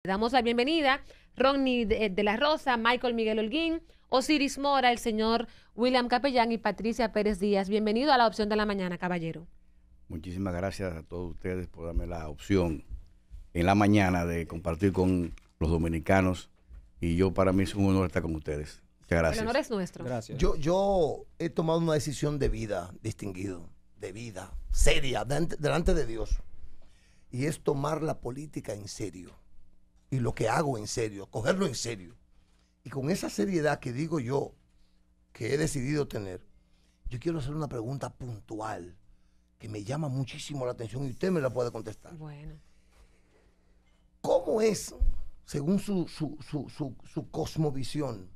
Le damos la bienvenida Ronnie de la Rosa, Michael Miguel Holguín, Osiris Mora, el señor William Capellán y Patricia Pérez Díaz. Bienvenido a La Opción de la Mañana, caballero. Muchísimas gracias a todos ustedes por darme la opción en la mañana de compartir con los dominicanos, y para mí es un honor estar con ustedes. Muchas gracias. El honor es nuestro. Gracias. Yo he tomado una decisión de vida, distinguido, de vida, seria, delante de Dios. Y es tomar la política en serio. Y lo que hago en serio, cogerlo en serio. Y con esa seriedad que digo yo, que he decidido tener, yo quiero hacer una pregunta puntual, que me llama muchísimo la atención y usted me la puede contestar. Bueno. ¿Cómo es, según su cosmovisión,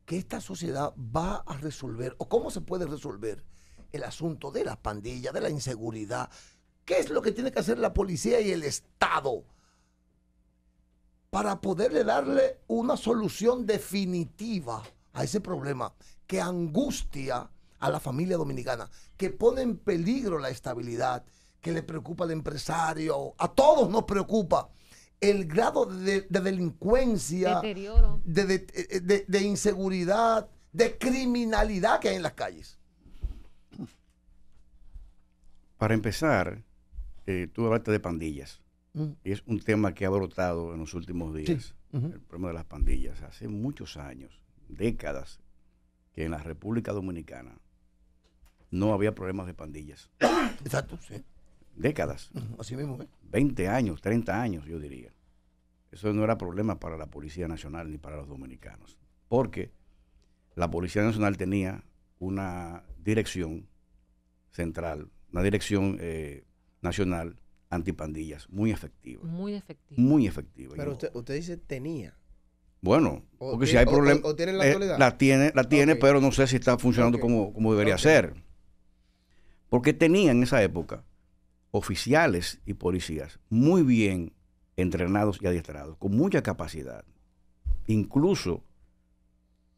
que esta sociedad va a resolver, o cómo se puede resolver el asunto de las pandillas, de la inseguridad? ¿Qué es lo que tiene que hacer la policía y el Estado para poderle darle una solución definitiva a ese problema que angustia a la familia dominicana, que pone en peligro la estabilidad, que le preocupa al empresario? A todos nos preocupa el grado de delincuencia, Deterioro, de inseguridad, de criminalidad que hay en las calles. Para empezar, tú hablaste de pandillas. Y es un tema que ha brotado en los últimos días. Sí. El problema de las pandillas. Hace muchos años, décadas, que en la República Dominicana no había problemas de pandillas. Exacto, sí. Décadas. Así mismo, 20 años, 30 años, yo diría. Eso no era problema para la Policía Nacional ni para los dominicanos. Porque la Policía Nacional tenía una dirección central, una dirección nacional antipandillas muy efectiva. muy efectivo. Muy efectiva. Pero usted dice tenía. Bueno, porque si hay problemas, ¿O tiene en la actualidad? la tiene, Ok. pero no sé si está funcionando Ok. como debería Ok. ser. Porque tenía en esa época oficiales y policías muy bien entrenados y adiestrados, con mucha capacidad. Incluso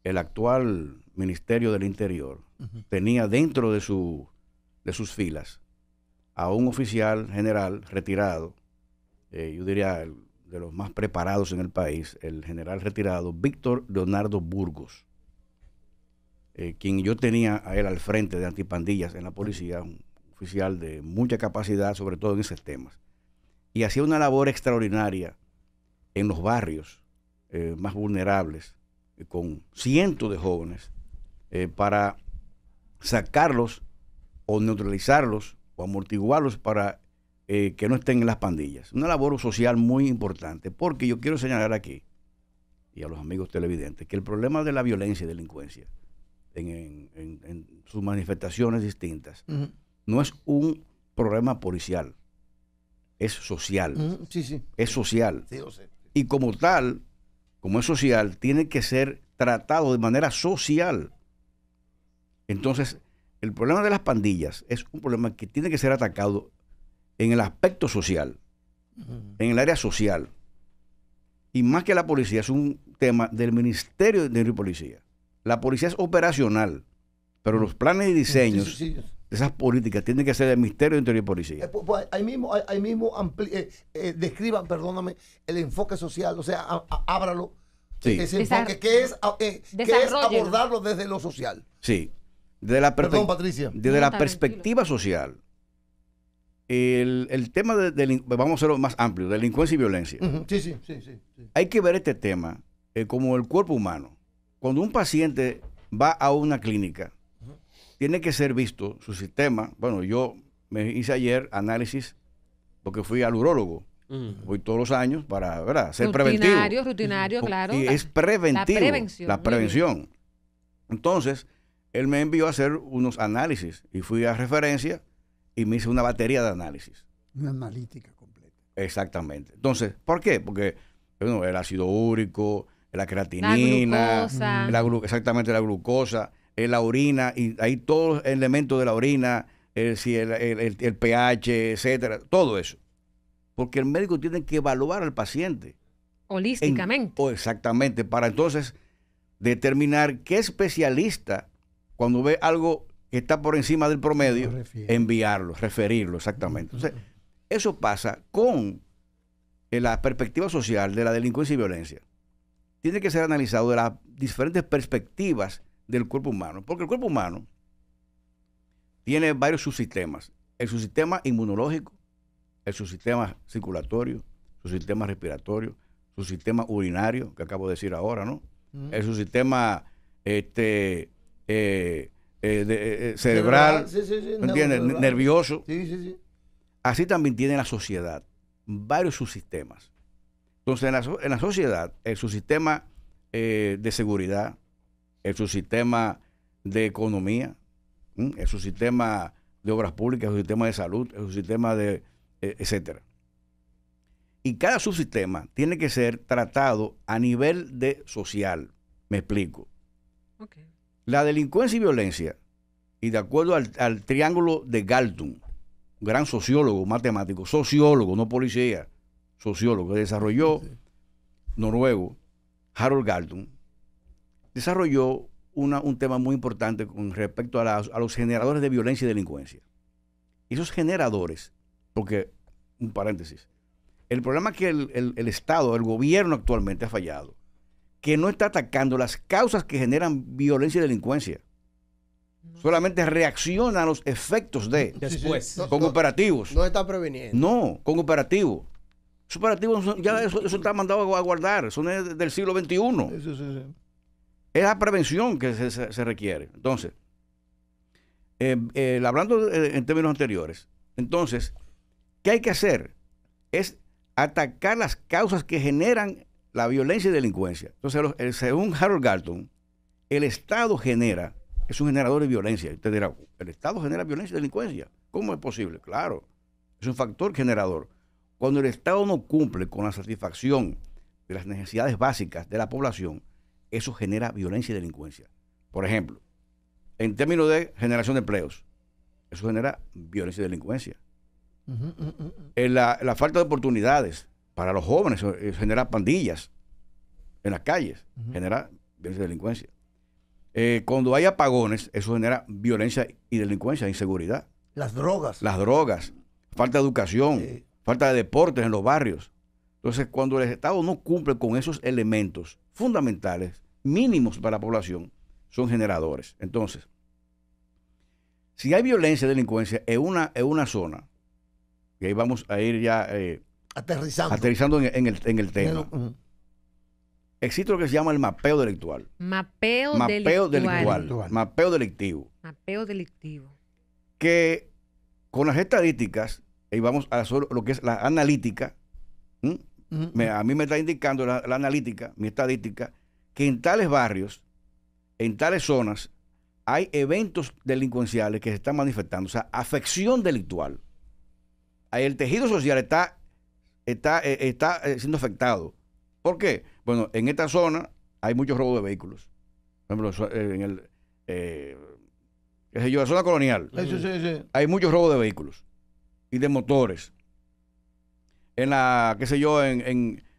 el actual Ministerio del Interior tenía dentro de sus filas a un oficial general retirado, yo diría de los más preparados en el país, el general retirado Víctor Leonardo Burgos, quien yo tenía a él al frente de antipandillas en la policía, un oficial de mucha capacidad, sobre todo en esos temas. Y hacía una labor extraordinaria en los barrios más vulnerables, con cientos de jóvenes, para sacarlos o neutralizarlos o amortiguarlos para que no estén en las pandillas. Una labor social muy importante, porque yo quiero señalar aquí, y a los amigos televidentes, que el problema de la violencia y delincuencia en sus manifestaciones distintas no es un problema policial, es social. Sí, sí. Es social. Sí, lo sé. Y como tal, como es social, tiene que ser tratado de manera social. Entonces, el problema de las pandillas es un problema que tiene que ser atacado en el aspecto social, en el área social. Y más que la policía, es un tema del Ministerio de Interior y Policía. La policía es operacional, pero los planes y diseños Sí. de esas políticas tienen que ser del Ministerio de Interior y Policía. Pues ahí mismo describan, perdóname, el enfoque social, o sea, ábralo. Sí. Ese enfoque que es Desarrollo. abordarlo desde lo social. Sí. Desde la Perdón, Patricia. Desde No, la está perspectiva social, el tema vamos a hacerlo más amplio, delincuencia y violencia. Sí. Hay que ver este tema como el cuerpo humano. Cuando un paciente va a una clínica, tiene que ser visto su sistema. Bueno, yo me hice ayer análisis porque fui al urólogo. Voy todos los años para, ¿verdad?, ser preventivo. Rutinario, claro. Y es preventivo. La prevención. Entonces, él me envió a hacer unos análisis y fui a referencia y me hice una batería de análisis. Una analítica completa. Exactamente. Entonces, ¿por qué? Porque bueno, el ácido úrico, la creatinina, La glucosa. exactamente la glucosa, la orina, y ahí todos los elementos de la orina, el pH, etcétera, todo eso. Porque el médico tiene que evaluar al paciente. Holísticamente. Exactamente, para entonces determinar qué especialista, cuando ve algo que está por encima del promedio, referirlo, exactamente. Entonces, eso pasa con la perspectiva social de la delincuencia y violencia tiene que ser analizado de las diferentes perspectivas del cuerpo humano, porque el cuerpo humano tiene varios subsistemas: el subsistema inmunológico, el subsistema circulatorio, su sistema respiratorio, su sistema urinario, que acabo de decir ahora, ¿no? El subsistema cerebral, Sí, ¿entiendes? Nervioso. Sí. Así también tiene la sociedad varios subsistemas. Entonces, en la sociedad, el subsistema de seguridad, el subsistema de economía, el subsistema de obras públicas, el subsistema de salud, el subsistema de etcétera. Y cada subsistema tiene que ser tratado a nivel de social. Me explico. Okay. La delincuencia y violencia, y de acuerdo al triángulo de Galton, gran sociólogo, matemático, sociólogo, no policía, sociólogo, que desarrolló, noruego, Harold Galton, desarrolló un tema muy importante con respecto a los generadores de violencia y delincuencia. Y esos generadores, porque, un paréntesis, el problema es que el Estado, el gobierno actualmente ha fallado, que no está atacando las causas que generan violencia y delincuencia. Solamente reacciona a los efectos de Después. con operativos. No está preveniendo. No, con operativos. Esos operativos ya eso está mandado a guardar, son del siglo XXI. Sí. Es la prevención que se requiere. Entonces, hablando en términos anteriores, entonces, ¿qué hay que hacer? Es atacar las causas que generan la violencia y delincuencia. Entonces, según Harold Galton, el Estado es un generador de violencia. Usted dirá, ¿el Estado genera violencia y delincuencia? ¿Cómo es posible? Claro, es un factor generador. Cuando el Estado no cumple con la satisfacción de las necesidades básicas de la población, eso genera violencia y delincuencia. Por ejemplo, en términos de generación de empleos, eso genera violencia y delincuencia. La falta de oportunidades para los jóvenes genera pandillas en las calles, genera violencia y delincuencia. Cuando hay apagones, eso genera violencia y delincuencia, inseguridad. Las drogas, Falta de educación, falta de deportes en los barrios. Entonces, cuando el Estado no cumple con esos elementos fundamentales, mínimos para la población, son generadores. Entonces, si hay violencia y delincuencia en una zona, y ahí vamos a ir ya aterrizando en el tema, existe lo que se llama el mapeo delictual. Mapeo delictivo. Mapeo delictivo. Que con las estadísticas, y vamos a lo que es la analítica, a mí me está indicando la analítica, mi estadística, que en tales barrios, en tales zonas, hay eventos delincuenciales que se están manifestando, o sea, afección delictual. Ahí el tejido social está siendo afectado. ¿Por qué? Bueno, en esta zona hay muchos robos de vehículos. Por ejemplo, en la zona colonial, hay muchos robos de vehículos y de motores. En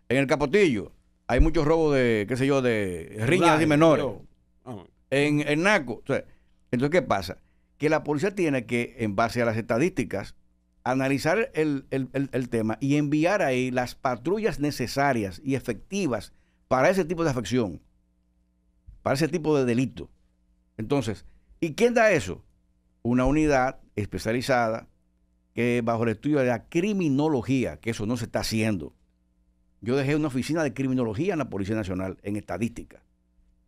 el Capotillo, hay muchos robos de riñas y menores. En Naco. Entonces, ¿qué pasa? Que la policía tiene que, en base a las estadísticas, analizar el tema y enviar ahí las patrullas necesarias y efectivas para ese tipo de afección, para ese tipo de delito. Entonces, ¿y quién da eso? Una unidad especializada que bajo el estudio de la criminología, que eso no se está haciendo. Yo dejé una oficina de criminología en la Policía Nacional en estadística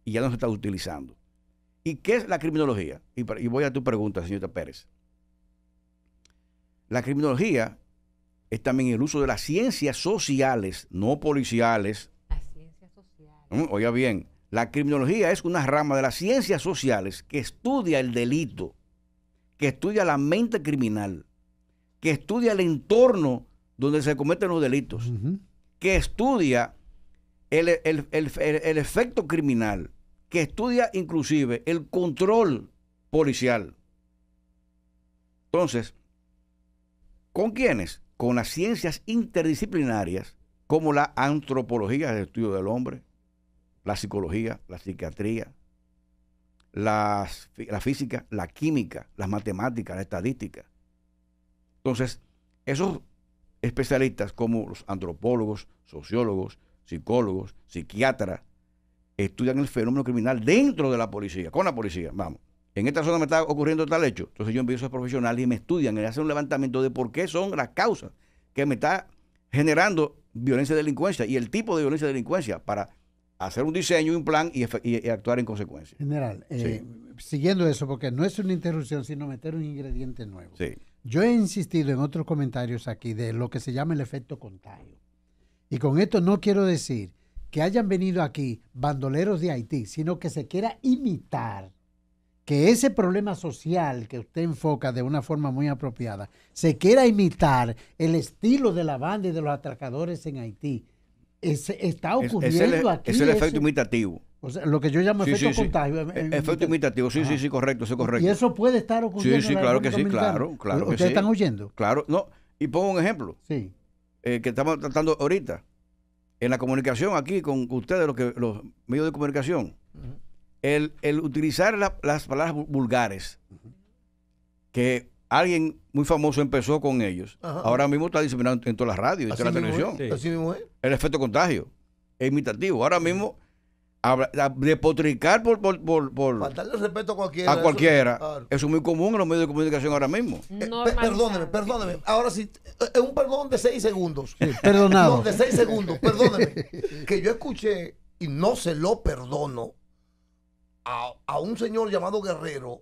y ya no se está utilizando. ¿Y qué es la criminología? Y voy a tu pregunta, señorita Pérez. La criminología es también el uso de las ciencias sociales, no policiales. Las ciencias sociales. Oiga bien, la criminología es una rama de las ciencias sociales que estudia el delito, que estudia la mente criminal, que estudia el entorno donde se cometen los delitos, que estudia el efecto criminal, que estudia inclusive el control policial. Entonces, ¿con quiénes? Con las ciencias interdisciplinarias como la antropología, el estudio del hombre, la psicología, la psiquiatría, la física, la química, las matemáticas, la estadística. Entonces, esos especialistas como los antropólogos, sociólogos, psicólogos, psiquiatras, estudian el fenómeno criminal dentro de la policía, con la policía. Vamos, en esta zona me está ocurriendo tal hecho. Entonces yo envío a esos profesionales y me estudian y hacen un levantamiento de por qué son las causas que me está generando violencia y delincuencia y el tipo de violencia y delincuencia para hacer un diseño y un plan y actuar en consecuencia. General, Sí. siguiendo eso, porque no es una interrupción, sino meter un ingrediente nuevo. Sí. Yo he insistido en otros comentarios aquí de lo que se llama el efecto contagio. Y con esto no quiero decir que hayan venido aquí bandoleros de Haití, sino que se quiera imitar que ese problema social que usted enfoca de una forma muy apropiada, se quiera imitar el estilo de la banda y de los atracadores en Haití. Está ocurriendo aquí. Es el efecto eso. imitativo. O sea, lo que yo llamo Sí, efecto sí, sí. contagio. Efecto imitativo, sí, Ajá. sí, correcto, eso es correcto. Y eso puede estar ocurriendo. Sí, sí, en la claro que República sí, Dominicana. claro que ¿Ustedes sí. están oyendo? Claro, no. Y pongo un ejemplo Sí. que estamos tratando ahorita. En la comunicación aquí con ustedes, los medios de comunicación, el utilizar las palabras vulgares, que alguien muy famoso empezó con ellos, Ajá. ahora mismo está diseminado en todas las radios y Así en la mismo televisión. es, así mismo es. El efecto contagio es imitativo. Ahora mismo, despotricar por Faltarle el respeto a cualquiera. a cualquiera, Claro. eso es muy común en los medios de comunicación ahora mismo. Normalizar. Perdóneme. Ahora sí, es un perdón de 6 segundos. Sí, perdonado. No, de 6 segundos, perdóneme. Que yo escuché, y no se lo perdono, a un señor llamado Guerrero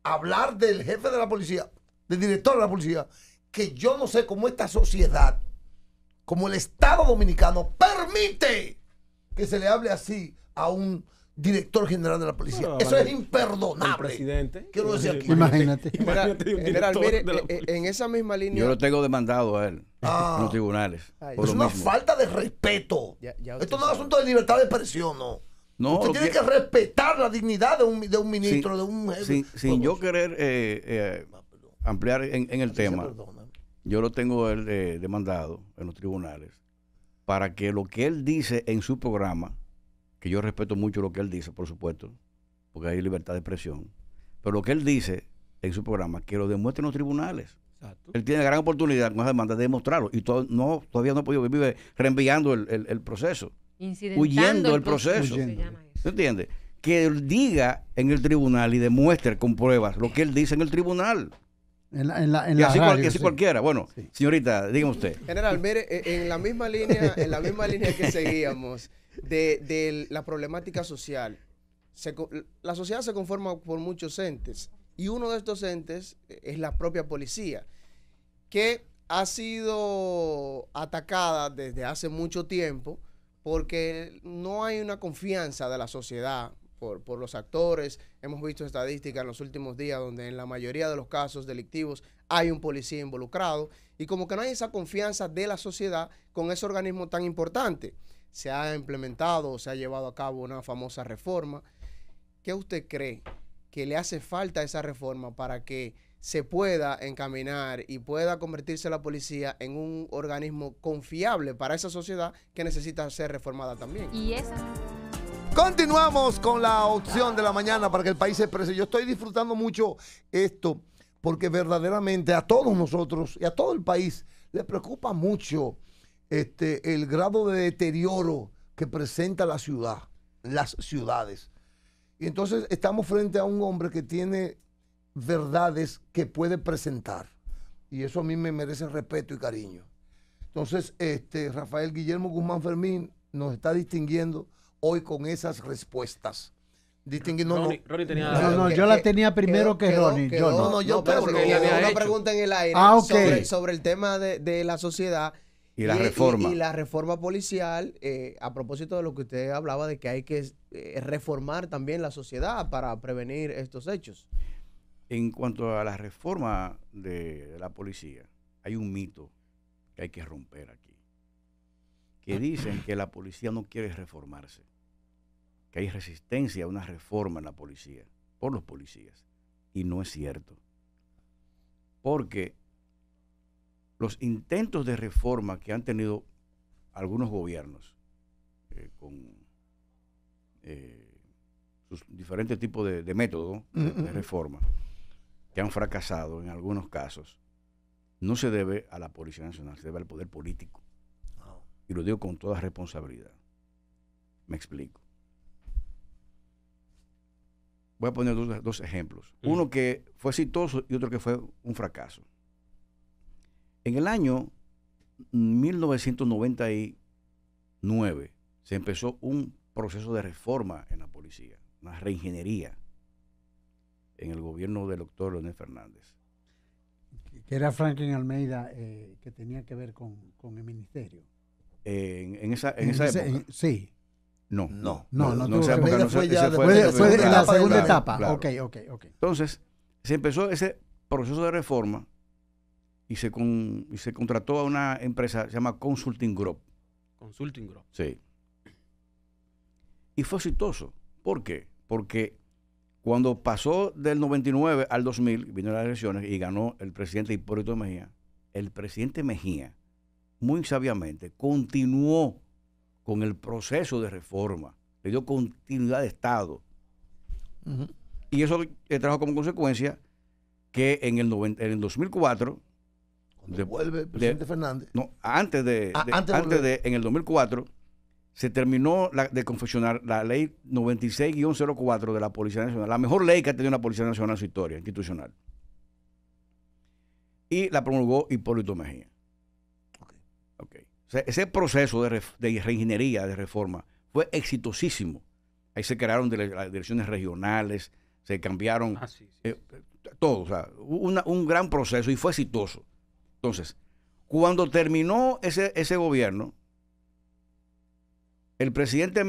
hablar del jefe de la policía, del director de la policía, que yo no sé cómo esta sociedad, como el Estado Dominicano, permite que se le hable así a un director general de la policía. Bueno, Eso es el imperdonable. presidente. Quiero decir aquí. Imagínate. Imagínate un General, director mire, de la policía. en esa misma línea. Yo lo tengo demandado a él Ah. en los tribunales. Ay, por Es lo una mismo. falta de respeto. Ya Esto usted no es sabe. asunto de libertad de expresión, no. No, Usted lo tiene que- que respetar la dignidad de un ministro, de un jefe. sin yo querer ampliar en el Así se tema, perdona. yo lo tengo él demandado en los tribunales para que lo que él dice en su programa, que yo respeto mucho lo que él dice, por supuesto, porque hay libertad de expresión, pero lo que él dice en su programa, que lo demuestre en los tribunales. Exacto. Él tiene gran oportunidad con esa demanda de demostrarlo y todavía no ha podido, vive reenviando el proceso. Incidentando Huyendo del proceso. se Huyendo. llama eso. ¿Se entiende? Que él diga en el tribunal y demuestre con pruebas lo que él dice en el tribunal. En Y la así, radio, y así sí. cualquiera. Bueno, Sí. señorita, dígame usted. General, mire, en la misma línea que seguíamos de la problemática social, la sociedad se conforma por muchos entes y uno de estos entes es la propia policía, que ha sido atacada desde hace mucho tiempo porque no hay una confianza de la sociedad por los actores. Hemos visto estadísticas en los últimos días donde en la mayoría de los casos delictivos hay un policía involucrado y como que no hay esa confianza de la sociedad con ese organismo tan importante. Se ha implementado, se ha llevado a cabo una famosa reforma. ¿Qué usted cree que le hace falta a esa reforma para que se pueda encaminar y pueda convertirse la policía en un organismo confiable para esa sociedad que necesita ser reformada también? Y esa. Continuamos con la opción de la mañana para que el país se exprese. Yo estoy disfrutando mucho esto porque verdaderamente a todos nosotros y a todo el país le preocupa mucho el grado de deterioro que presenta la ciudad, las ciudades. Y entonces estamos frente a un hombre que tiene verdades que puede presentar. Y eso a mí me merece respeto y cariño. Entonces, Rafael Guillermo Guzmán Fermín nos está distinguiendo hoy con esas respuestas. Distinguiendo. Ronnie tenía... No, yo la tenía primero que Ronnie. Yo no. No, yo pero pero- porque él había una hecho. pregunta en el aire Ah, ok. sobre el tema de la sociedad Y la reforma. y la reforma policial, a propósito de lo que usted hablaba de que hay que reformar también la sociedad para prevenir estos hechos. En cuanto a la reforma de la policía, hay un mito que hay que romper aquí. Que dicen que la policía no quiere reformarse. Que hay resistencia a una reforma en la policía, por los policías. Y no es cierto. Porque los intentos de reforma que han tenido algunos gobiernos con sus diferentes tipos de métodos de reforma, que han fracasado en algunos casos, no se debe a la Policía Nacional, se debe al poder político. Y lo digo con toda responsabilidad. Me explico. Voy a poner dos ejemplos. Uno que fue exitoso y otro que fue un fracaso. En el año 1999 se empezó un proceso de reforma en la policía, una reingeniería en el gobierno del doctor Leonel Fernández. Que era Franklin Almeida, que tenía que ver con el ministerio. En esa época. Sí. No, No, esa época no fue ese ya fue Fue de la segunda claro, etapa. claro. Ok. Entonces, se empezó ese proceso de reforma y se contrató a una empresa que se llama Consulting Group. Consulting Group. Sí. Y fue exitoso. ¿Por qué? Porque cuando pasó del 99 al 2000, vinieron las elecciones y ganó el presidente Hipólito Mejía, el presidente Mejía, muy sabiamente, continuó con el proceso de reforma, le dio continuidad de Estado. Y eso trajo como consecuencia que en el 2004, Cuando vuelve el presidente Fernández. no, antes en el 2004, se terminó de confeccionar la ley 96-04 de la Policía Nacional, la mejor ley que ha tenido la Policía Nacional en su historia institucional. Y la promulgó Hipólito Mejía. Okay. O sea, ese proceso de reingeniería, de reforma, fue exitosísimo. Ahí se crearon las direcciones regionales, se cambiaron todo. O sea, un gran proceso y fue exitoso. Entonces, cuando terminó ese gobierno, el presidente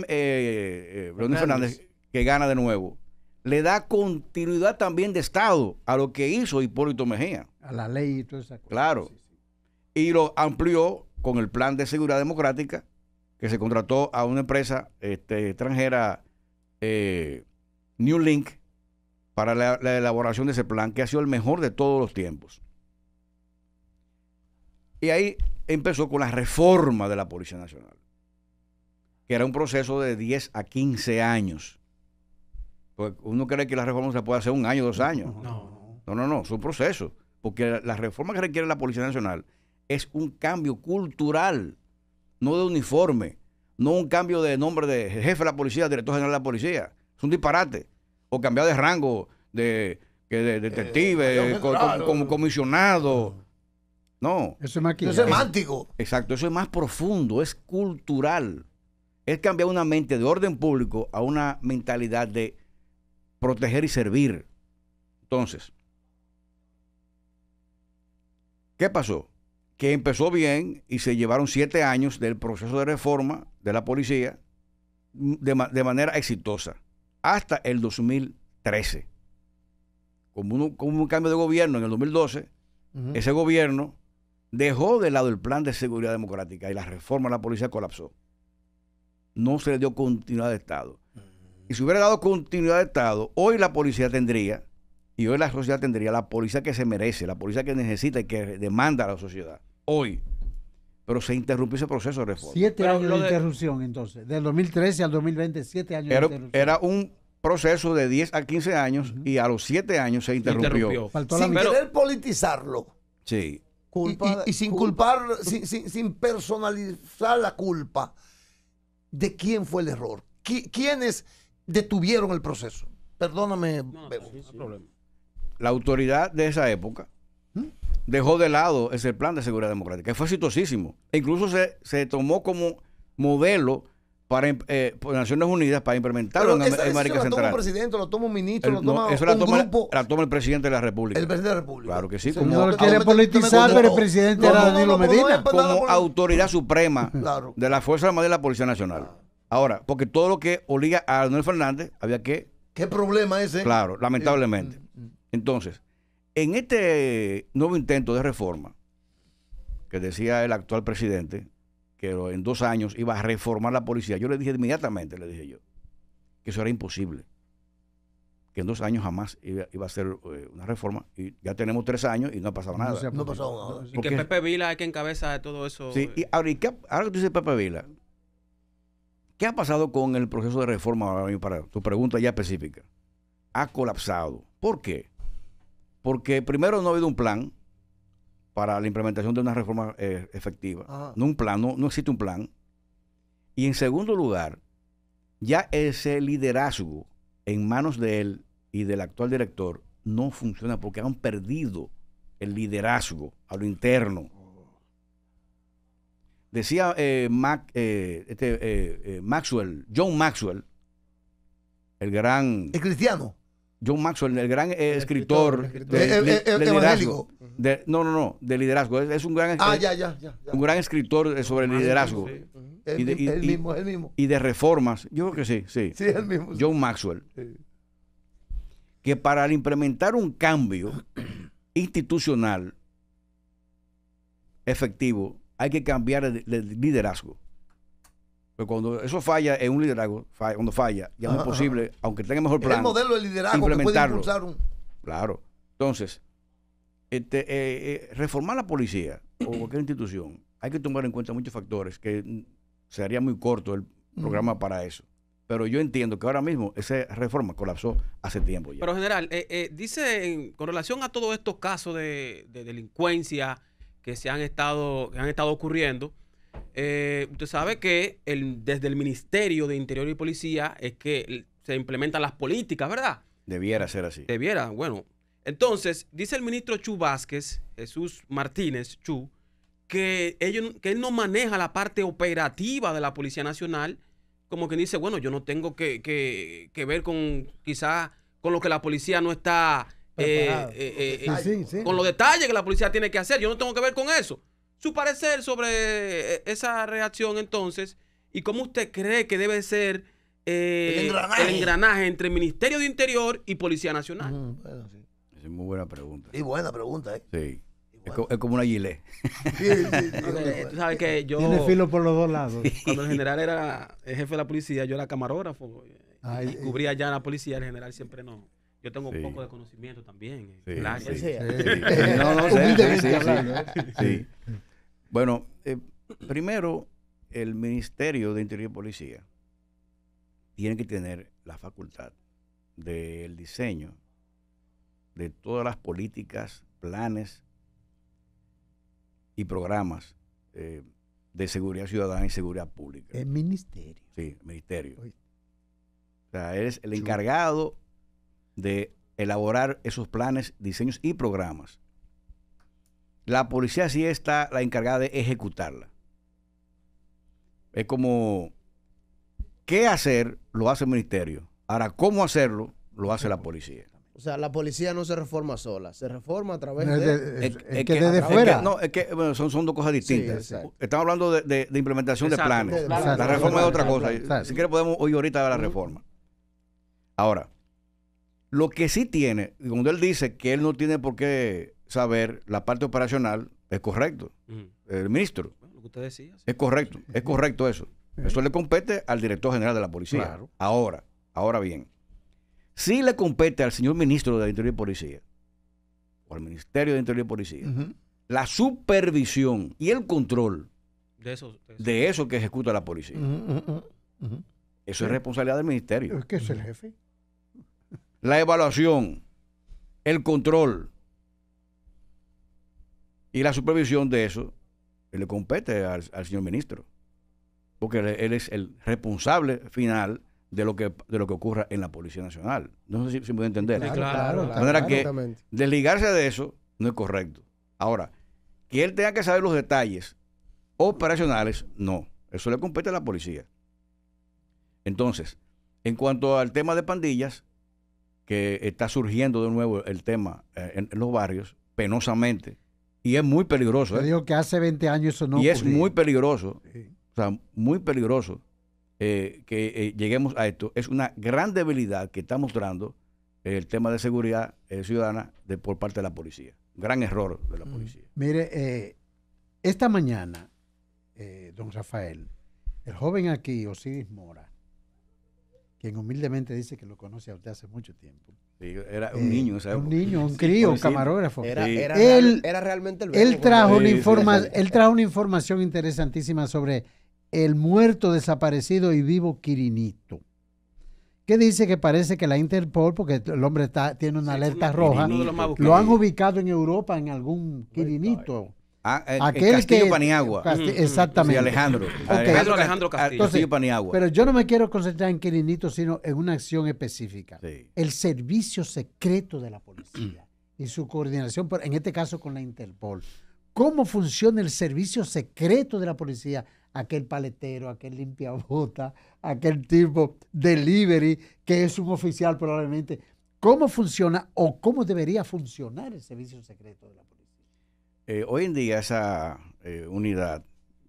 Leonel Fernández, que gana de nuevo, le da continuidad también de Estado a lo que hizo Hipólito Mejía. A la ley y toda esa cosa. Claro. Y lo amplió con el Plan de Seguridad Democrática, que se contrató a una empresa extranjera, New Link, para la elaboración de ese plan, que ha sido el mejor de todos los tiempos. Y ahí empezó con la reforma de la Policía Nacional, que era un proceso de 10 a 15 años. Porque uno cree que la reforma se puede hacer 1 año, 2 años. No, es un proceso. Porque la reforma que requiere la Policía Nacional es un cambio cultural, no de uniforme, no un cambio de nombre de jefe de la policía, director general de la policía. Es un disparate. O cambiar de rango de detective, como comisionado. No. Eso es maquillaje. Eso es semántico. Exacto, eso es más profundo, es cultural. Es cambiar una mente de orden público a una mentalidad de proteger y servir. Entonces, ¿qué pasó? Que empezó bien y se llevaron 7 años del proceso de reforma de la policía de manera exitosa, hasta el 2013. Como un cambio de gobierno en el 2012, ese gobierno dejó de lado el Plan de Seguridad Democrática y la reforma de la policía colapsó. No se le dio continuidad de Estado. Y si hubiera dado continuidad de Estado, hoy la policía tendría, y hoy la sociedad tendría la policía que se merece, la policía que necesita y que demanda a la sociedad. Hoy. Pero se interrumpió ese proceso de reforma. 7 años de interrupción, entonces. Del 2013 al 2020, 7 años de interrupción. Era un proceso de 10 a 15 años y a los 7 años se interrumpió. Sin querer politizarlo. Sí. Y sin culpar, sin personalizar la culpa. ¿De quién fue el error? ¿Quiénes detuvieron el proceso? Perdóname. No hay problema. La autoridad de esa época dejó de lado ese Plan de Seguridad Democrática, que fue exitosísimo. E incluso se tomó como modelo para por Naciones Unidas para implementarlo en América Central. ¿Lo toma un presidente, lo toma un ministro, lo toma eso un grupo? la toma el presidente de la República. El presidente de la República. Claro que sí. No lo quiere politizar, pero el presidente era Danilo Medina. Como autoridad suprema de la Fuerza Armada y la Policía Nacional. Ahora, porque todo lo que obliga a Leonel Fernández había que... ¿Qué problema ese? Claro, lamentablemente. Entonces, en este nuevo intento de reforma, que decía el actual presidente, que en 2 años iba a reformar la policía, yo le dije inmediatamente, que eso era imposible. Que en 2 años jamás iba a ser una reforma. Y ya tenemos 3 años y no ha pasado nada. No ha pasado nada. Y que Pepe Vila es que encabeza de todo eso. Sí, y ahora que tú dices Pepe Vila, ¿qué ha pasado con el proceso de reforma para tu pregunta ya específica? Ha colapsado. ¿Por qué? Porque primero no ha habido un plan para la implementación de una reforma efectiva. Ajá. No un plan, no existe un plan. Y en segundo lugar, ya ese liderazgo en manos de él y del actual director no funciona porque han perdido el liderazgo a lo interno. Decía Maxwell, John Maxwell, el gran... ¿Es cristiano? John Maxwell, el gran escritor de liderazgo. Evangélico. De liderazgo. Es un gran, Ya. un gran escritor sobre el liderazgo. Sí. El mismo. Y de reformas. Yo creo que sí. Sí, el mismo. John Maxwell. Sí. Que para implementar un cambio institucional efectivo hay que cambiar el liderazgo. Pero cuando eso falla en un liderazgo, cuando falla, ya no es posible, aunque tenga mejor plan, el modelo de liderazgo implementarlo. que puede impulsar un... Claro. Entonces, reformar la policía o cualquier institución, hay que tomar en cuenta muchos factores que sería muy corto el programa para eso. Pero yo entiendo que ahora mismo esa reforma colapsó hace tiempo ya. Pero general, dice con relación a todos estos casos de delincuencia que han estado ocurriendo, usted sabe que desde el Ministerio de Interior y Policía es que se implementan las políticas, ¿verdad? Debiera ser así. Debiera, bueno. Entonces, dice el ministro Chu Vázquez, Jesús Martínez Chu, que él no maneja la parte operativa de la Policía Nacional, como que dice, bueno, yo no tengo que ver con quizás con lo que la policía no está con los detalles que la policía tiene que hacer. Yo no tengo que ver con eso. Su parecer sobre esa reacción entonces, y cómo usted cree que debe ser el engranaje entre el Ministerio de Interior y Policía Nacional. Bueno, sí. Esa es muy buena pregunta. Y buena pregunta, Sí. Es como una gilet. Sí. Tú sabes que yo, Tiene filo por los dos lados. cuando el general era el jefe de la policía, yo era camarógrafo Ay, y cubría ya la policía. El general siempre no. Yo tengo Sí. un poco de conocimiento también. Sí, Claro. sí. Sí. Sí. Humildemente Sí. Bueno, primero, el Ministerio de Interior y Policía tiene que tener la facultad del diseño de todas las políticas, planes y programas de seguridad ciudadana y seguridad pública. El ministerio. Sí, ministerio. Uy. O sea, eres el encargado de elaborar esos planes, diseños y programas. La policía sí está la encargada de ejecutarla. Es como, ¿qué hacer? Lo hace el ministerio. Ahora, ¿cómo hacerlo? Lo hace la policía. O sea, la policía no se reforma sola, se reforma a través No, de... es que desde fuera. Bueno, son dos cosas distintas. Sí, exacto. Estamos hablando de implementación Exacto. de planes. Claro, La reforma es otra cosa. Exacto. Si quiere podemos oír ahorita de la reforma. Ahora, lo que sí tiene, y cuando él dice que él no tiene por qué saber la parte operacional, es correcto. Ujú. El ministro, Bueno, lo que usted decía. sí. es correcto eso. Eso le compete al director general de la policía. Claro. Ahora bien, si le compete al señor ministro de Interior y Policía, o al Ministerio de Interior y Policía, la supervisión y el control De eso. de eso que ejecuta la policía. Eso es responsabilidad del ministerio. Es que es el jefe. La evaluación, el control y la supervisión de eso le compete al señor ministro. Porque él es el responsable final de lo que ocurra en la Policía Nacional. No sé si me puede entender. Sí, claro. De manera que Exactamente. desligarse de eso no es correcto. Ahora, que él tenga que saber los detalles operacionales, no. Eso le compete a la policía. Entonces, en cuanto al tema de pandillas, que está surgiendo de nuevo el tema en los barrios, penosamente, y es muy peligroso. Yo digo que hace 20 años eso no Y es ocurría. muy peligroso, Sí. o sea, muy peligroso que lleguemos a esto. Es una gran debilidad que está mostrando el tema de seguridad ciudadana por parte de la policía. Gran error de la policía. Mire, esta mañana, don Rafael, el joven aquí, Osiris Mora, quien humildemente dice que lo conoce a usted hace mucho tiempo. Sí, era un niño en esa época. Un niño, un crío, un sí. camarógrafo. Era, Sí. era, Él- era realmente el Él verbo, trajo, porque- él trajo una información interesantísima sobre el muerto, desaparecido y vivo Quirinito. que dice que parece que la Interpol, porque el hombre tiene una alerta roja, uno de los más buscados. lo han ubicado en Europa en algún quirinito. El Castillo Paniagua. Exactamente. Sí, Alejandro. Ok. Alejandro Castillo. Castillo Paniagua. Pero yo no me quiero concentrar en quirinito, sino en una acción específica. Sí. El servicio secreto de la policía y su coordinación, en este caso con la Interpol. ¿Cómo funciona el servicio secreto de la policía? Aquel paletero, aquel limpiabota, aquel tipo delivery, que es un oficial probablemente. ¿Cómo funciona o cómo debería funcionar el servicio secreto de la policía? Hoy en día esa unidad,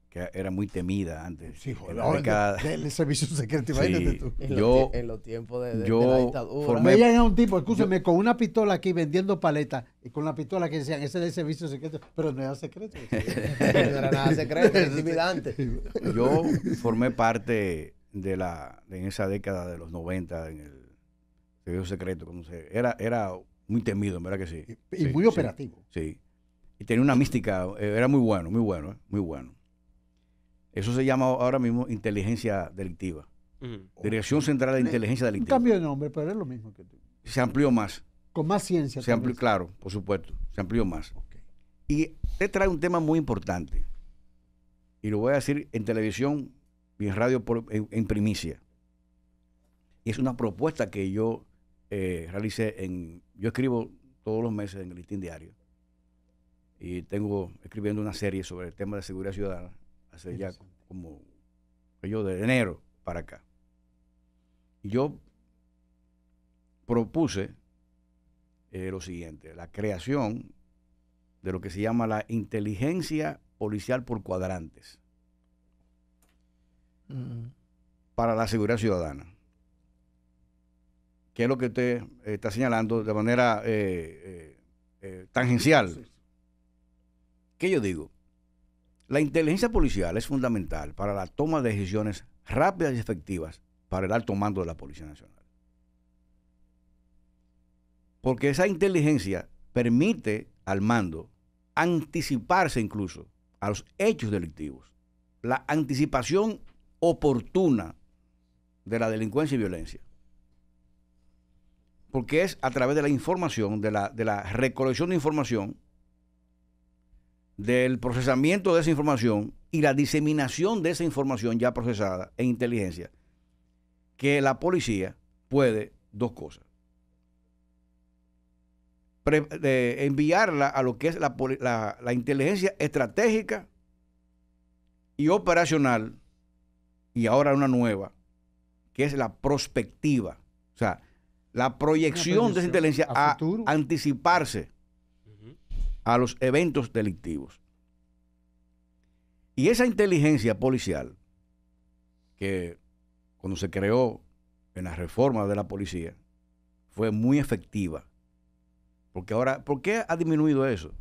que era muy temida antes, Sí, en la década- del servicio secreto, Sí. imagínate tú. En los tiempos de la dictadura. formé- Veían a un tipo, escúchame, con una pistola aquí vendiendo paletas y con la pistola que decían, ese es el servicio secreto, pero no era secreto. No era nada secreto, era intimidante. Yo formé parte en esa década de los 90 en el servicio secreto. Era muy temido, en verdad que sí. Y Sí, muy sí, operativo. Sí. Y tenía una mística, era muy bueno, muy bueno. Eso se llama ahora mismo inteligencia delictiva. Ujú. Dirección Central de Inteligencia Un Delictiva. cambio de nombre, pero es lo mismo que tú. Se amplió más. Con más ciencia. Se amplió, tal vez. claro, por supuesto. Se amplió más. Ok. Y te trae un tema muy importante. Y lo voy a decir en televisión y en radio en primicia. Y es una propuesta que yo realicé yo escribo todos los meses en el Listín Diario. Y tengo escribiendo una serie sobre el tema de seguridad ciudadana hace ya como de enero para acá. Y yo propuse lo siguiente: la creación de lo que se llama la inteligencia policial por cuadrantes para la seguridad ciudadana. Que es lo que usted está señalando de manera tangencial. ¿Qué yo digo? La inteligencia policial es fundamental para la toma de decisiones rápidas y efectivas para el alto mando de la Policía Nacional. Porque esa inteligencia permite al mando anticiparse incluso a los hechos delictivos. La anticipación oportuna de la delincuencia y violencia. Porque es a través de la información, de la recolección de información, del procesamiento de esa información y la diseminación de esa información ya procesada en inteligencia, que la policía puede dos cosas: enviarla a lo que es la inteligencia estratégica y operacional, y ahora una nueva, que es la prospectiva, o sea, la proyección de esa inteligencia a futuro. anticiparse a los eventos delictivos. Y esa inteligencia policial, que cuando se creó en la reforma de la policía, fue muy efectiva. Porque ahora, ¿por qué ha disminuido eso?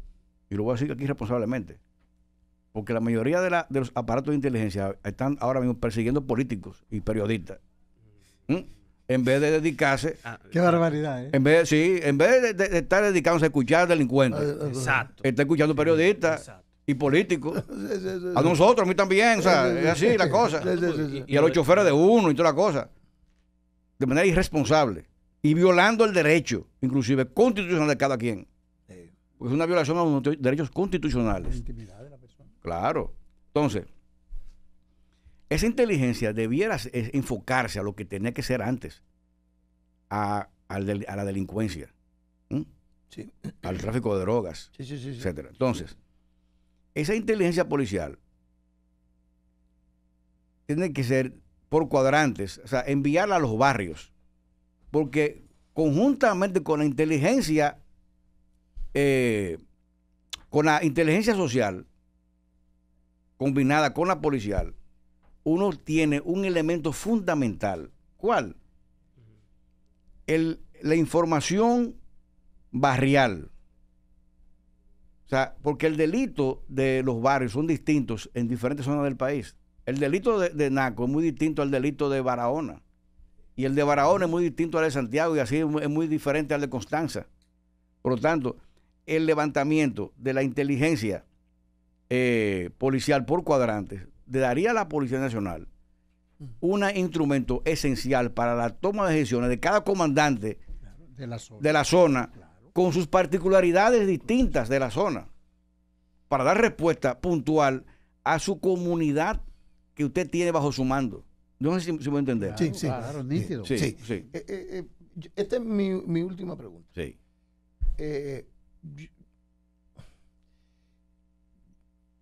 Y lo voy a decir aquí responsablemente. Porque la mayoría de los aparatos de inteligencia están ahora mismo persiguiendo políticos y periodistas. En vez de dedicarse... Qué barbaridad, ¿eh? En vez de estar dedicándose a escuchar delincuentes, Exacto. está escuchando periodistas Exacto. y políticos. A nosotros, a mí también, o sea, es así la cosa. Y a los choferes de uno y toda la cosa. De manera irresponsable. Y violando el derecho, inclusive constitucional de cada quien. Porque es una violación a los derechos La constitucionales. intimidad de la persona. Claro. Entonces, esa inteligencia debiera enfocarse a lo que tenía que ser antes, a la delincuencia, Sí. al tráfico de drogas, Sí. etcétera. Entonces, esa inteligencia policial tiene que ser por cuadrantes, o sea, enviarla a los barrios, porque conjuntamente con la inteligencia social, combinada con la policial, uno tiene un elemento fundamental. ¿Cuál? La información barrial. O sea, porque el delito de los barrios son distintos en diferentes zonas del país. El delito de Naco es muy distinto al delito de Barahona. Y el de Barahona es muy distinto al de Santiago, y así es muy diferente al de Constanza. Por lo tanto, el levantamiento de la inteligencia policial por cuadrantes le daría a la Policía Nacional un instrumento esencial para la toma de decisiones de cada comandante De la zona. de la zona, Claro. con sus particularidades distintas de la zona, para dar respuesta puntual a su comunidad que usted tiene bajo su mando. No sé si me voy a entender. Claro, Sí, sí. claro, nítido. Sí, Sí. sí, Esta es mi última pregunta. sí. Eh,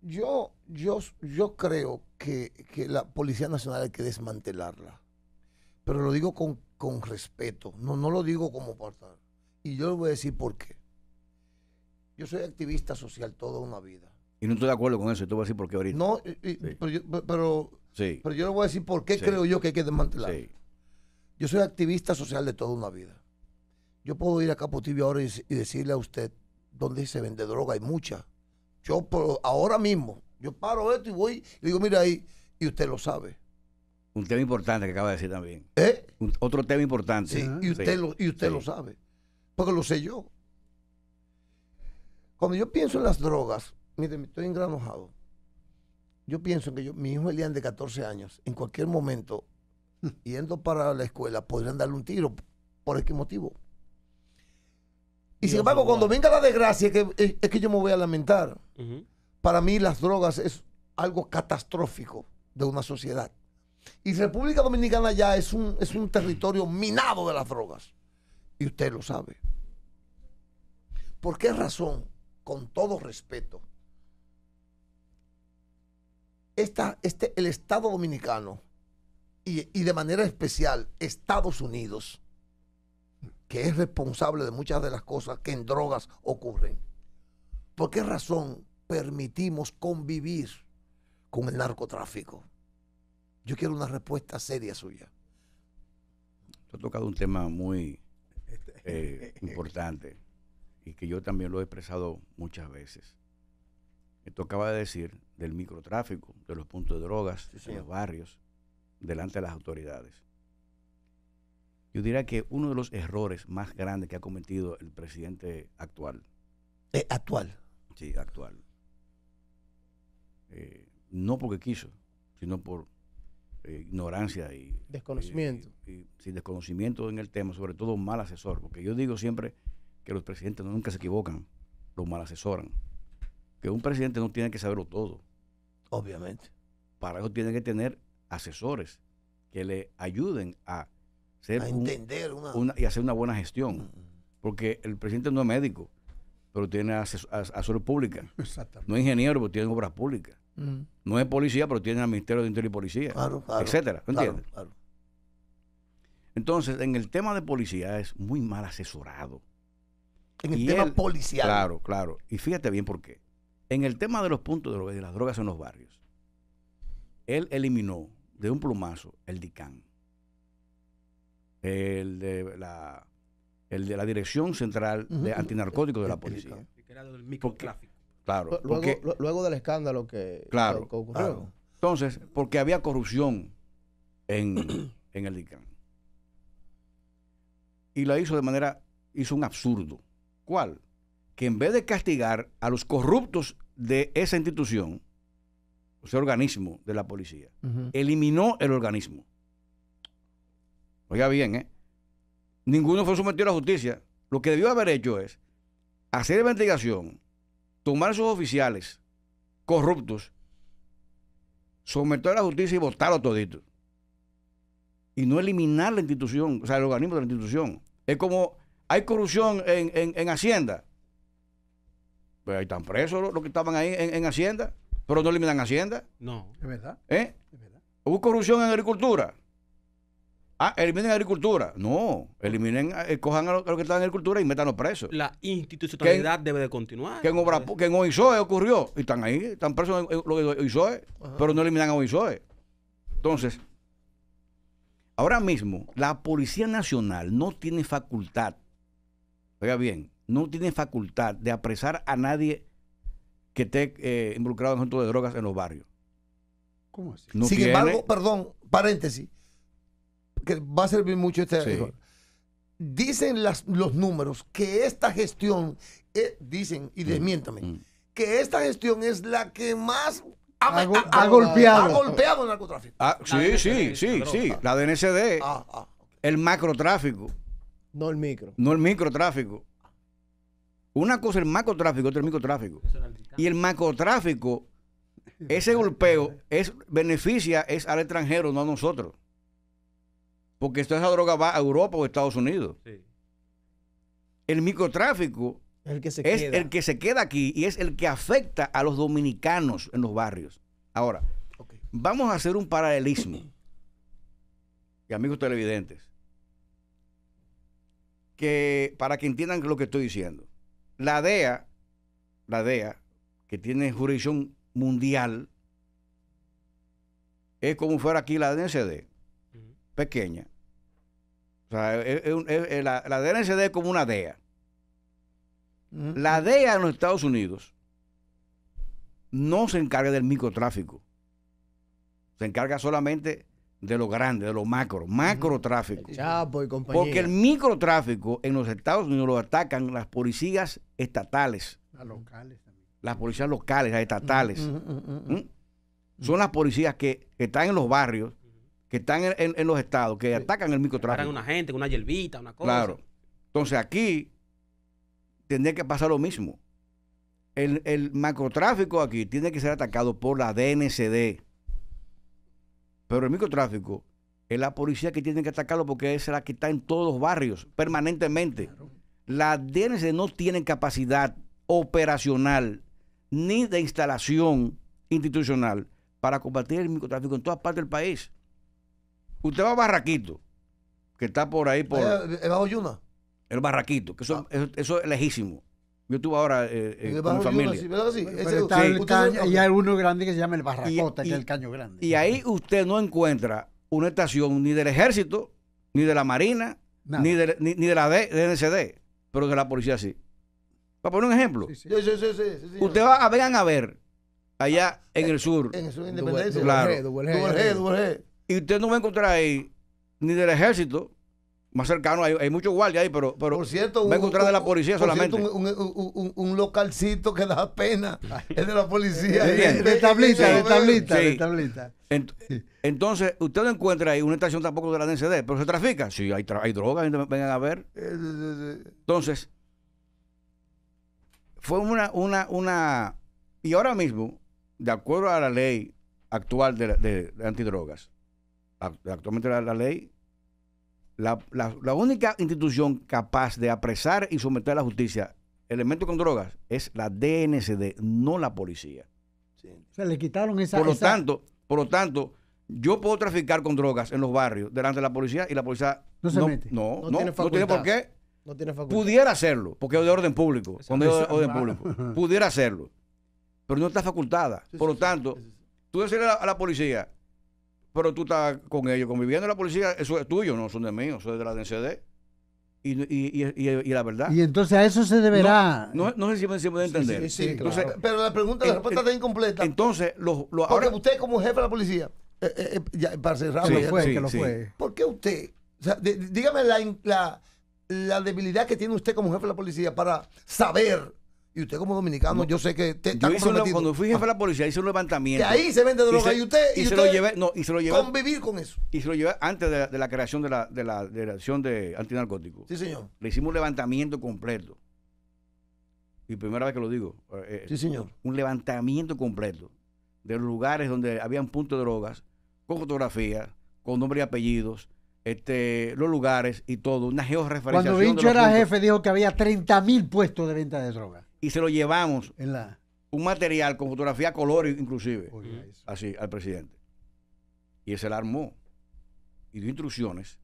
yo creo que la Policía Nacional hay que desmantelarla. Pero lo digo con respeto. No lo digo como portal. Y yo le voy a decir por qué. Yo soy activista social toda una vida. Y no estoy de acuerdo con eso, y te voy a decir por qué ahorita. No, Sí. Sí, pero yo le voy a decir por qué Sí. creo yo que hay que desmantelarla. sí. Yo soy activista social de toda una vida. Yo puedo ir a Capo Tibio ahora y decirle a usted dónde se vende droga, hay mucha. Ahora mismo, yo paro esto y voy y digo, mira ahí, y usted lo sabe. Un tema importante que acaba de decir también. ¿Eh? Otro tema importante. Sí, y usted lo sabe. Porque lo sé yo. Cuando yo pienso en las drogas, mire, estoy engranojado. Yo pienso en que mi hijo Elian de 14 años, en cualquier momento, yendo para la escuela, podrían darle un tiro. ¿Por qué motivo? Y sin embargo, cuando venga la desgracia, es que yo me voy a lamentar. Ujú. Para mí las drogas es algo catastrófico de una sociedad. Y República Dominicana ya es un territorio minado de las drogas. Y usted lo sabe. ¿Por qué razón, con todo respeto, el Estado Dominicano y de manera especial Estados Unidos, que es responsable de muchas de las cosas que en drogas ocurren, por qué razón permitimos convivir con el narcotráfico? Yo quiero una respuesta seria suya. Tú has tocado un tema muy importante y que yo también lo he expresado muchas veces. Esto acaba de decir del microtráfico, de los puntos de drogas, en los barrios, delante de las autoridades. Yo diría que uno de los errores más grandes que ha cometido el presidente actual, Actual. sí, actual, no porque quiso, sino por ignorancia y Desconocimiento. y sin desconocimiento en el tema, sobre todo un mal asesor, porque yo digo siempre que los presidentes nunca se equivocan, los mal asesoran, que un presidente no tiene que saberlo todo, Obviamente. para eso tiene que tener asesores que le ayuden a ser A entender y hacer una buena gestión, porque el presidente no es médico, pero tiene asesor pública, Exactamente. no es ingeniero, pero tiene obras públicas, no es policía, pero tiene al Ministerio de Interior y Policía, Claro. etcétera, ¿me entiendes? Claro. Entonces, en el tema de policía es muy mal asesorado. En el Y tema él- policial. Claro, claro. Y fíjate bien por qué. En el tema de los puntos de drogas y de las drogas en los barrios, él eliminó de un plumazo el DICAN, el de la Dirección Central de Ujú. Antinarcóticos de la El Policía. DICAN. Que era del microtráfico. Claro, porque, Luego del escándalo que Claro. ocurrió. Claro. entonces, porque había corrupción en el DICAN. Y lo hizo hizo un absurdo. ¿Cuál? Que en vez de castigar a los corruptos de esa institución, ese organismo de la policía, eliminó el organismo. Oiga bien, ninguno fue sometido a la justicia. Lo que debió haber hecho es hacer investigación, tomar a esos oficiales corruptos, someter a la justicia y votarlo todito. Y no eliminar la institución, o sea, el organismo de la institución. Es como, hay corrupción en Hacienda. Pues ahí están presos los que estaban ahí en Hacienda, pero no eliminan Hacienda. No. Es verdad. ¿Eh? Es verdad. ¿Hubo corrupción en agricultura? Eliminen agricultura. No, cojan a los que están en agricultura y métanlos presos. La institucionalidad debe de continuar. Que en OISOE ocurrió, y están ahí, están presos en OISOE, pero no eliminan a OISOE. Entonces, ahora mismo, la Policía Nacional no tiene facultad, oiga bien, no tiene facultad de apresar a nadie que esté involucrado en asuntos de drogas en los barrios. ¿Cómo así? No Sin tiene- embargo, perdón, paréntesis, que va a servir mucho Sí. Dicen los números que esta gestión, dicen, y desmiéntame, que esta gestión es la que más Ha golpeado. Ha golpeado el narcotráfico. Sí. La DNCD. El macrotráfico. No el micro. No el microtráfico. Una cosa es el macrotráfico, otra el microtráfico. Y el macrotráfico, ese golpeo beneficia al extranjero, no a nosotros. Porque esa droga va a Europa o Estados Unidos. Sí. El microtráfico El que se es queda. el que se queda aquí y es el que afecta a los dominicanos en los barrios. Ahora, vamos a hacer un paralelismo. Y amigos televidentes, que para que entiendan lo que estoy diciendo. La DEA, que tiene jurisdicción mundial, es como fuera aquí la DNCD, pequeña. O sea, la DNCD es como una DEA. La DEA en los Estados Unidos no se encarga del microtráfico. Se encarga solamente de lo grande, de lo macrotráfico. Chapo y compañía. Porque el microtráfico en los Estados Unidos lo atacan las policías estatales. A locales también. Las policías locales, las estatales. Son las policías que están en los barrios, que están en los estados, que atacan el microtráfico. Paran una gente, una hierbita, una cosa. Claro. Entonces aquí tendría que pasar lo mismo. El macrotráfico aquí tiene que ser atacado por la DNCD. Pero el microtráfico es la policía que tiene que atacarlo porque es la que está en todos los barrios permanentemente. Claro. La DNCD no tiene capacidad operacional ni de instalación institucional para combatir el microtráfico en todas partes del país. Usted va a Barraquito, que está por ahí por... ¿Bajo Yuna? El Barraquito, que eso es lejísimo. Yo estuve ahora con mi familia. Y hay uno grande que se llama el Barracota, que es el Caño Grande. Y ahí usted no encuentra una estación ni del Ejército, ni de la Marina, ni de la DNCD, pero de la policía sí. Para poner un ejemplo. Sí. Usted vengan a ver allá en el sur. En el sur de Independencia. Claro. Double G. Y usted no va a encontrar ahí ni del Ejército, más cercano, hay muchos guardias ahí, pero por cierto, va a encontrar de la policía solamente. Un localcito que da pena es de la policía. De tablita. Entonces, usted no encuentra ahí una estación tampoco de la DNCD, pero se trafica. Sí, hay drogas, vengan a ver. Entonces, fue una... Y ahora mismo, de acuerdo a la ley actual de antidrogas, actualmente la ley... La única institución capaz de apresar y someter a la justicia elementos con drogas es la DNCD, no la policía. Sí. O sea, le quitaron esa... Por lo tanto, yo puedo traficar con drogas en los barrios delante de la policía y la policía no se mete. No tiene por qué. No tiene facultad. Pudiera hacerlo, porque es de orden público. Cuando es de orden público. Pudiera hacerlo, pero no está facultada. Por lo tanto, tú decirle a la policía, pero tú estás con ellos conviviendo en la policía, eso es tuyo, no son de mí, eso es de la DNCD. Y la verdad. Y entonces a eso se deberá. No sé si me puede entender. Sí, entonces, claro. Pero la respuesta está incompleta. Entonces, porque ahora, usted como jefe de la policía, ya, para cerrar, fue. ¿Por qué usted? O sea, dígame la debilidad que tiene usted como jefe de la policía para saber. Y usted como dominicano, yo sé que está comprometido. Cuando fui jefe de la policía, hice un levantamiento. Que ahí se vende droga y se lo llevé convivir con eso. Y se lo llevé antes de la creación de la acción de antinarcóticos. Sí, señor. Le hicimos un levantamiento completo. Y primera vez que lo digo. Sí, señor. Un levantamiento completo de los lugares donde habían puntos de drogas, con fotografías, con nombres y apellidos, los lugares y todo, una georreferenciación. Cuando Vincho era jefe, dijo que había 30,000 puestos de venta de droga. Y se lo llevamos un material con fotografía a color inclusive, así, al presidente. Y él se la armó y dio instrucciones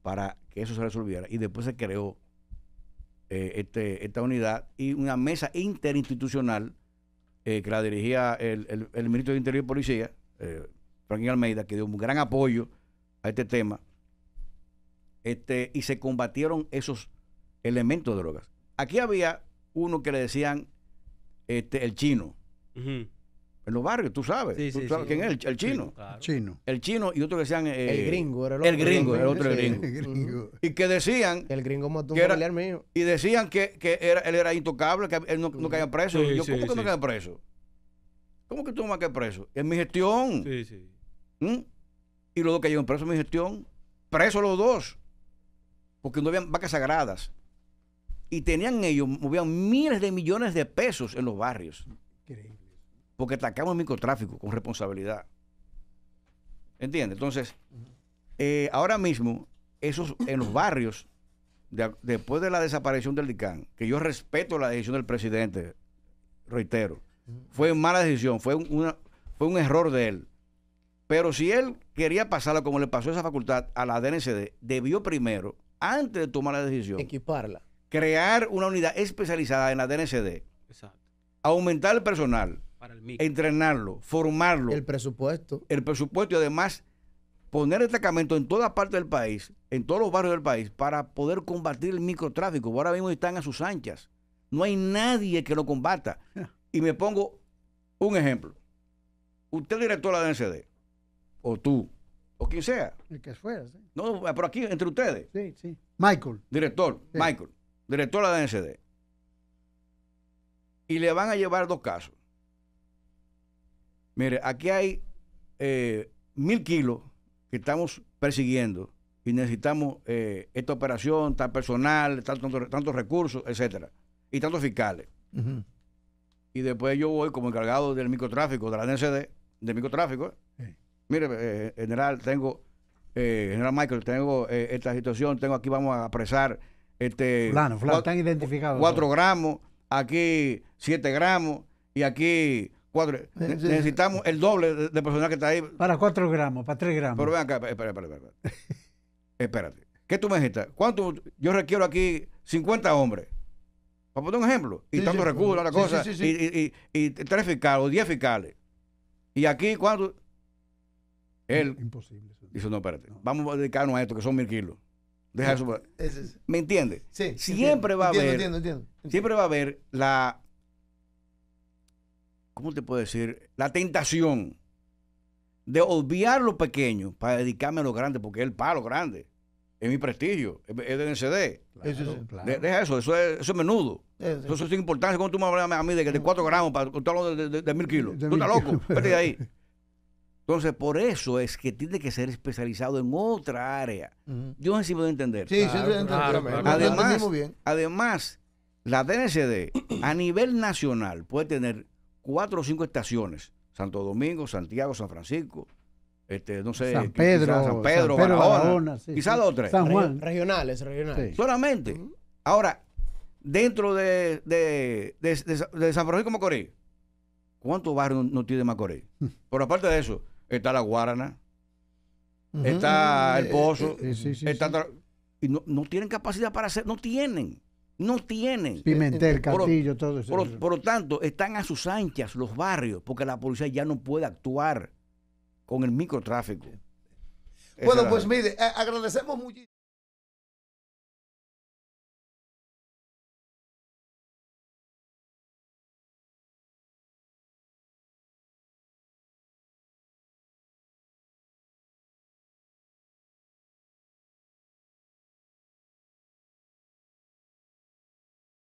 para que eso se resolviera. Y después se creó esta unidad y una mesa interinstitucional que la dirigía el ministro de Interior y Policía, Franklin Almeida, que dio un gran apoyo a este tema. Y se combatieron esos elementos de drogas. Aquí había uno que le decían el chino. En los barrios, tú sabes. ¿Tú sabes quién es? El chino. Sí, claro. Chino. El chino y otro que decían... el gringo era el gringo. El otro gringo. Y que decían... El gringo mató un familiar mío. Y decían que él era intocable, que él no caía preso. Sí, ¿Cómo que no caía preso? ¿Cómo que tú no vas a quedar preso? En mi gestión. Sí, sí. ¿Mm? Y los dos que llevan presos en mi gestión, presos los dos. Porque no habían vacas sagradas. Y tenían ellos, movían miles de millones de pesos en los barrios. Increíble. Porque atacamos el microtráfico con responsabilidad. ¿Entiendes? Entonces, ahora mismo, esos en los barrios, después de la desaparición del DICAN, que yo respeto la decisión del presidente, reitero, fue mala decisión, fue un error de él. Pero si él quería pasarla como le pasó esa facultad a la DNCD, debió primero, antes de tomar la decisión, Equiparla. crear una unidad especializada en la DNCD, Exacto. aumentar el personal, Para el micro. entrenarlo, formarlo, El presupuesto. el presupuesto y además poner destacamento en toda parte del país, en todos los barrios del país, para poder combatir el microtráfico. Ahora mismo están a sus anchas. No hay nadie que lo combata. Y me pongo un ejemplo. Usted, director de la DNCD, o tú, o quien sea. El que fuera, sí. No, por aquí, entre ustedes. Sí, sí. Michael. Director, Sí. Michael, director de la DNCD. Y le van a llevar 2 casos. Mire, aquí hay 1.000 kilos que estamos persiguiendo y necesitamos esta operación, tal personal, tantos recursos, etcétera, y tantos fiscales. Y después yo voy como encargado del microtráfico, de la DNCD, del microtráfico. Sí. Mire, general, general Michael, tengo esta situación, aquí vamos a apresar Fulano, están identificados. 4 gramos, aquí 7 gramos y aquí 4. Necesitamos el doble de personal que está ahí. Para 4 gramos, para 3 gramos. Pero ven acá, espérate. Espérate. ¿Qué tú me dijiste? ¿Cuánto? Yo requiero aquí 50 hombres. Para poner un ejemplo. Y Sí, tantos sí. recursos, la Sí, cosa. sí, sí, Y 3 fiscales o 10 fiscales. Y aquí, ¿cuánto? Él Imposible. Eso. dice, no, espérate. Vamos a dedicarnos a esto, que son 1.000 kilos. Deja eso. ¿Me entiendes? Sí, Siempre va a haber. Entiendo. Siempre va a haber la, ¿cómo te puedo decir? La tentación de obviar lo pequeño para dedicarme a lo grande, porque es el palo grande, es mi prestigio, es DNCD. Eso sí. Claro. Deja eso es menudo. Eso es importante. ¿Cómo tú me hablas a mí de 4 gramos para contarlo de 1.000 kilos? De Tú estás 1.000 loco, kilos. vete de ahí. Entonces, por eso es que tiene que ser especializado en otra área. Yo no sé si puedo entender. Sí, Claro, sí, claro, lo claro. entendimos bien. Además, la DNCD a nivel nacional puede tener 4 o 5 estaciones. Santo Domingo, Santiago, San Francisco, no sé, San Pedro, quizás San Pedro, Barahona, sí, quizás sí. 2 o 3. San Juan. Regionales. Sí. Solamente. Ahora, dentro de San Francisco Macorís, ¿cuántos barrios no tiene Macorís? Por aparte de eso, está La Guarana, está El Pozo, Sí. está y no tienen capacidad para hacer, no tienen. Pimentel, Castillo, todo eso. Por lo tanto, están a sus anchas los barrios, porque la policía ya no puede actuar con el microtráfico. Bueno, pues mire, agradecemos muchísimo.